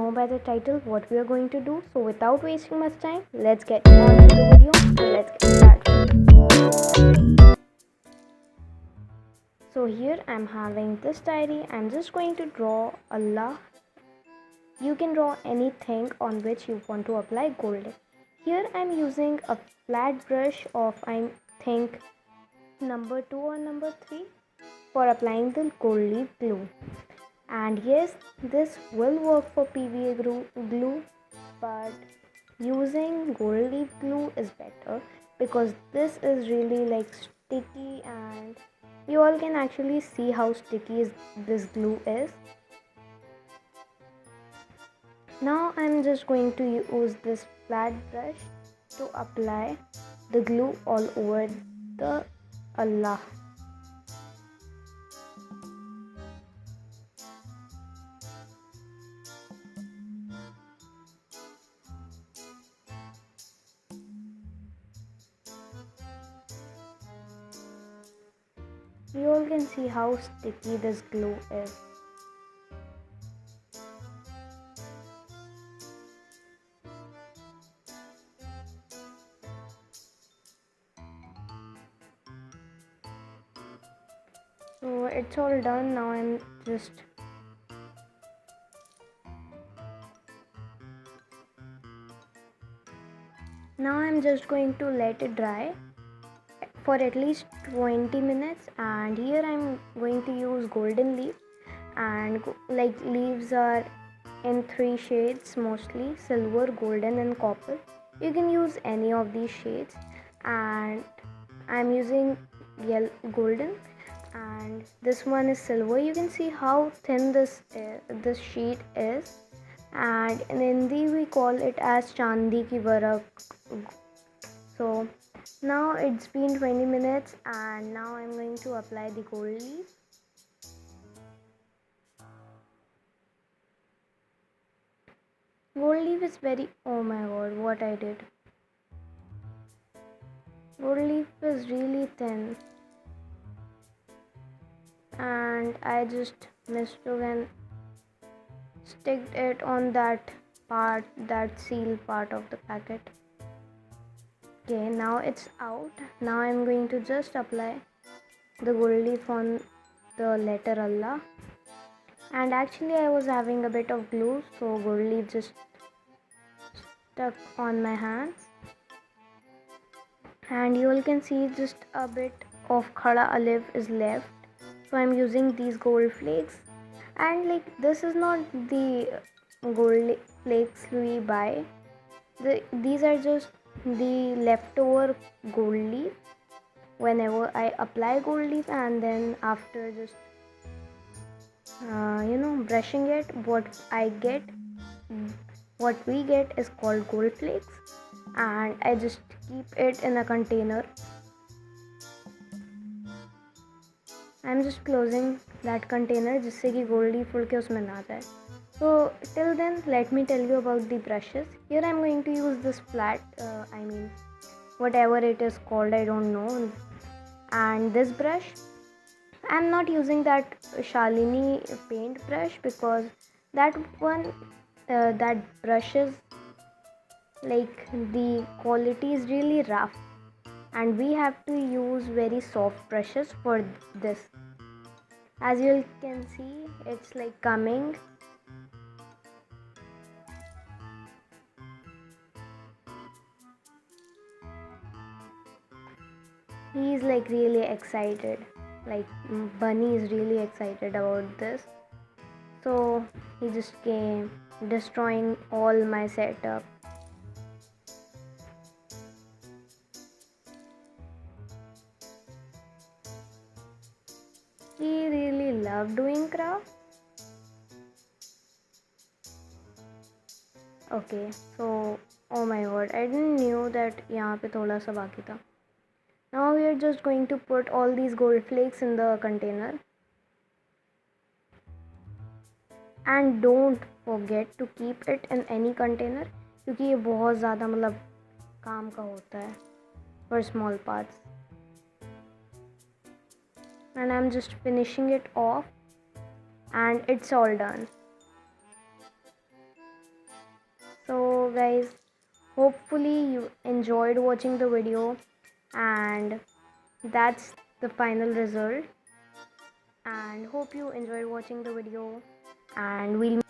know by the title what we are going to do. So without wasting much time, let's get on to the video and let's get started. So here I'm having this diary. I'm just going to draw Allah. You can draw anything on which you want to apply gold. Here I'm using a flat brush of I think number 2 or number 3 for applying the gold leaf glue. And yes, this will work for PVA glue, but using gold leaf glue is better because this is really like sticky, and you all can actually see how sticky this glue is. Now I'm just going to use this flat brush to apply the glue all over the Allah. You all can see how sticky this glue is. So it's all done. Now I'm just going to let it dry for at least 20 minutes, and here I'm going to use golden leaf, and like leaves are in 3 shades mostly: silver, golden and copper. You can use any of these shades, and I'm using golden, and this one is silver. You can see how thin this sheet is, and in Hindi we call it as Chandi ki varak. So now it's been 20 minutes, and now I'm going to apply the gold leaf. Gold leaf is very, oh my god, what I did. Gold leaf is really thin, and I just mistook and sticked it on that seal part of the packet. Okay, now it's out. Now I'm going to just apply the gold leaf on the letter Allah. And actually I was having a bit of glue, so gold leaf just stuck on my hands. And you all can see just a bit of khada olive is left. So I'm using these gold flakes. And like, this is not the gold flakes we buy. These are just the leftover gold leaf. Whenever I apply gold leaf, and then after just brushing it, what we get is called gold flakes, and I just keep it in a container. I'm just closing that container जिससे कि gold leaf उड़ के उसमें ना जाए. So till then, let me tell you about the brushes. Here I'm going to use this flat, whatever it is called, I don't know. And this brush, I'm not using that Shalini paint brush because that brush is like, the quality is really rough, and we have to use very soft brushes for this. As you can see, it's like coming. He's like really excited. Like, Bunny is really excited about this. So he just came destroying all my setup. He really loved doing craft. Okay, so oh my god, I didn't knew that यहाँ पे थोड़ा सा बाकी था. Now we are just going to put all these gold flakes in the container, and don't forget to keep it in any container क्योंकि ये बहुत ज़्यादा मतलब काम का होता है for small parts. And I'm just finishing it off, and it's all done. So guys, hopefully you enjoyed watching the video, and that's the final result. And hope you enjoyed watching the video, and we'll